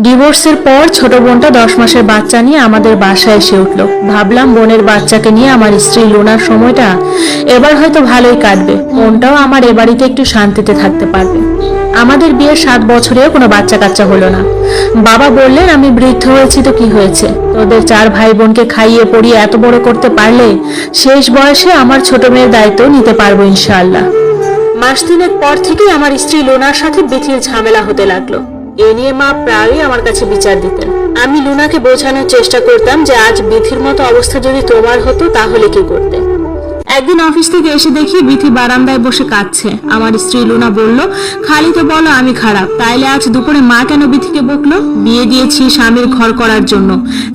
ডিভোর্সের পর ছোট বোনটা 10 মাসের বাচ্চা নিয়ে আমাদের বাসায় এসে উঠলো। ভাবলাম বোনের বাচ্চাকে নিয়ে আমার স্ত্রী লুনার সময়টা এবার হয়তো ভালোই কাটবে, বোনটাও আমার এ বাড়িতে একটু শান্তিতে থাকতে পারবে। আমাদের বিয়ের 7 বছরেও কোনো বাচ্চা কাচ্চা হলো না। বাবা বললেন, আমি বৃদ্ধ হয়েছি তো কি হয়েছে, তোদের 4 ভাই বোনকে খাইয়ে পড়িয়ে এত বড় করতে পারলে শেষ বয়সে আমার ছোট মেয়ের দায়িত্ব নিতে পারবো ইনশাআল্লাহ। মাস 3 পর থেকেই আমার স্ত্রী লুনার সাথে বিথির ঝামেলা হতে লাগলো। এ নিয়ে মা প্রায়ই আমার কাছে বিচার দিতেন। আমি লুনাকে বোঝানোর চেষ্টা করতাম যে আজ বিথির মতো অবস্থা যদি তোমার হতো তাহলে কি করতে। একদিন অফিস থেকে এসে দেখি বিথি বারান্দায় বসে কাঁদছে। আমার স্ত্রী লুনা বলল, খালি তো বলো আমি খারাপ, তাইলে আজ দুপুরে মা কেন বিথিকে বকলো? বিয়ে দিয়েছি স্বামীর ঘর করার জন্য,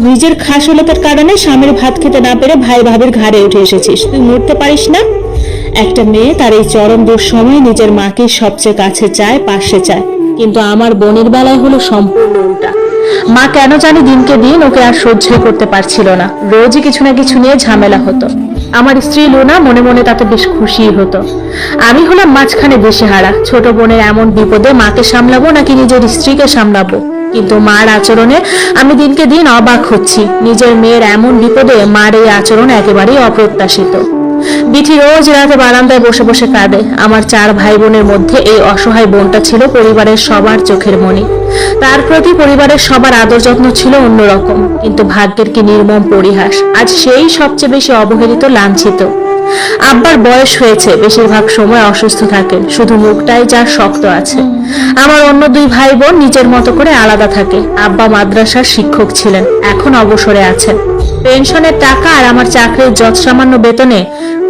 নিজের খাসলতের কারণে স্বামীর ভাত খেতে না পেরে ভাই ভাবির ঘাড়ে উঠে এসেছিস, তুই মরতে পারিস না? একটা মেয়ে তার এই চরম দুঃসময়ে নিজের মাকে সবচেয়ে কাছে চায়, পাশে চায়, কিন্তু আমার বোনের বেলায় হলো সম্পূর্ণ উল্টা। মা কেন জানি দিনকে দিন ওকে আর সহ্যই করতে পারছিল না, রোজই কিছু না কিছু নিয়ে ঝামেলা হতো। আমার স্ত্রী লুনা মনে মনে তাতে বেশ খুশি হতো। আমি হলাম মাঝখানে দিশেহারা, ছোট বোনের এমন বিপদে মাকে সামলাবো নাকি নিজের স্ত্রীকে সামলাবো। কিন্তু মার আচরণে আমি দিনকে দিন অবাক হচ্ছি। নিজের মেয়ের এমন বিপদে মার এই আচরণ একেবারেই অপ্রত্যাশিত। বিথি রোজ রাতে বারান্দায় বসে বসে কাঁদে। আমার 4 ভাই বোনের মধ্যে এই অসহায় বোনটা ছিল পরিবারের সবার চোখের মণি। তার প্রতি পরিবারের সবার আদর যত্ন ছিল অন্যরকম, কিন্তু ভাগ্যের কি নির্মম পরিহাস, আজ সেই সবচেয়ে বেশি অবহেলিত, লাঞ্ছিত। আব্বার বয়স হয়েছে, বেশিরভাগ সময় অসুস্থ থাকেন, শুধু মুখটাই যার শক্ত আছে। আমার অন্য 2 ভাই বোন নিজের মতো করে আলাদা থাকে। আব্বা মাদ্রাসার শিক্ষক ছিলেন, এখন অবসরে আছেন। পেনশনের টাকা আর আমার চাকরির যৎসামান্য বেতনে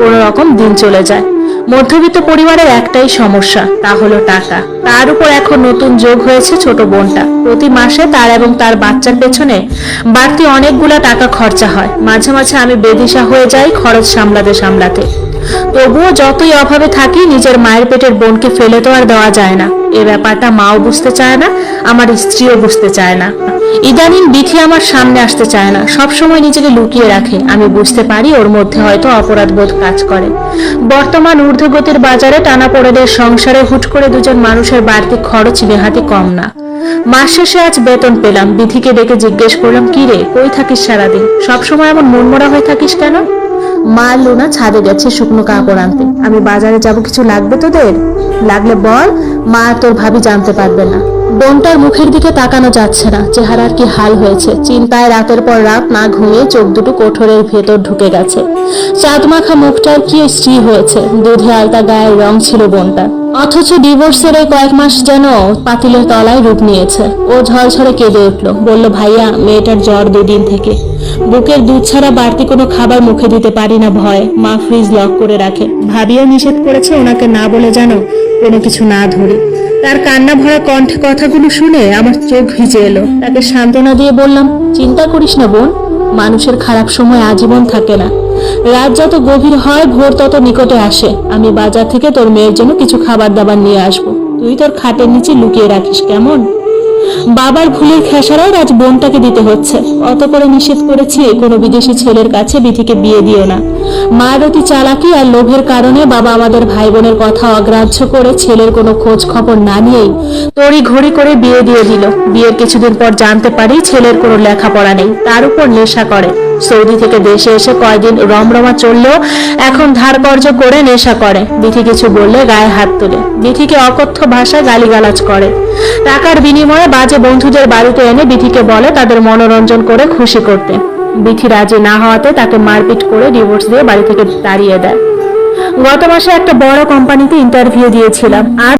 কোনো রকম দিন চলে যায়। মধ্যবিত্ত পরিবারের একটাই সমস্যা, তা হলো টাকা। তার উপর এখন নতুন যোগ হয়েছে ছোট বোনটা। প্রতি মাসে তার এবং তার বাচ্চার পেছনে বাড়তি অনেকগুলা টাকা খরচা হয়। মাঝে মাঝে আমি বেদিশা হয়ে যাই খরচ সামলাতে সামলাতে। তবুও যতই অভাবে থাকি, নিজের মায়ের পেটের বোনকে ফেলে তো আর দেওয়া যায় না। এ ব্যাপারটা মাও বুঝতে চায় না, আমার স্ত্রীও বুঝতে চায় না। ইদানিং বিথি আমার সামনে আসতে চায় না, সবসময় নিজেকে লুকিয়ে রাখে। আমি বুঝতে পারি ওর মধ্যে হয়তো অপরাধবোধ কাজ করে। বর্তমান ঊর্ধ্বগতির বাজারে টানাপোড়েনের সংসারে হুট করে 2জন মানুষের বাড়তি খরচ নেহাতি কম না। মাস শেষে আজ বেতন পেলাম। বিথিকে ডেকে জিজ্ঞেস করলাম, কি রে, কই থাকিস সারাদিন, সবসময় এমন মনমরা হয়ে থাকিস কেন? মা লুনা ছাদে গেছে শুকনো কাপড় আনতে। আমি বাজারে যাব, কিছু লাগবে তোদের? লাগলে বল, মা তোর ভাবি জানতে পারবে না। বোনটার মুখের দিকে তাকানো যাচ্ছে না, চেহারার কি হাল হয়েছে। চিন্তায় রাতের পর রাত না ঘুমিয়ে চোখ দুটো কোঠরের ভেতর ঢুকে গেছে। চাঁদ মাখা মুখটার কি স্ত্রী হয়েছে, দুধে আলতা গায়ের রং ছিল বোনটা, অথচ ডিভোর্সের এই কয়েক মাস যেন পাতিলের তলায় রূপ নিয়েছে। ও ঝরঝরে কেঁদে উঠলো, বলল, ভাইয়া মেয়েটার জ্বর 2 দিন থেকে, বুকের দুধ ছাড়া বাড়তি কোনো খাবার মুখে দিতে পারি না ভয়, মা ফ্রিজ লক করে রাখে, ভাবিও নিষেধ করেছে ওনাকে না বলে যেন কোনো কিছু না ধরি। তার কান্না ভরা কণ্ঠে কথাগুলো শুনে আমার চোখ ভিজে এলো। তাকে সান্ত্বনা দিয়ে বললাম, চিন্তা করিস না বোন, মানুষের খারাপ সময় আজীবন থাকে না। রাত যত গভীর হয় ভোর তত নিকটে আসে। আমি বাজার থেকে তোর মেয়ের জন্য কিছু খাবার দাবার নিয়ে আসবো, তুই তোর খাটের নিচে লুকিয়ে রাখিস, কেমন? বাবার ভুলের খেসারত আজ বোনটাকে দিতে হচ্ছে। অত করে নিষেধ করেছি কোনো বিদেশি ছেলের কাছে বিথিকে বিয়ে দিও না। মায়ের অতি চালাকি আর লোভের কারণে বাবা আমাদের ভাই বোনের কথা অগ্রাহ্য করে ছেলের কোনো খোঁজ খবর না নিয়েই তড়ি ঘড়ি করে বিয়ে দিয়ে দিল। বিয়ের কিছুদিন পর জানতে পারি ছেলের কোনো লেখাপড়া নেই, তার উপর নেশা করে। সৌদি থেকে দেশে এসে কয়দিন রমরমা চললেও এখন ধার কর্জ করে নেশা করে। বিথি কিছু বললে গায়ে হাত তোলে, বিথিকে অকথ্য ভাষায় গালিগালাজ করে। টাকার বিনিময়ে বাজে বন্ধুদের বাড়িতে এনে বিথিকে বলে তাদের মনোরঞ্জন করে খুশি করতে। বিথি রাজি না হওয়াতে তাকে মারপিট করে ডিভোর্স দিয়ে বাড়ি থেকে তাড়িয়ে দেয়। গত মাসে একটা বড় কোম্পানিতে ইন্টারভিউ দিয়েছিলাম, আর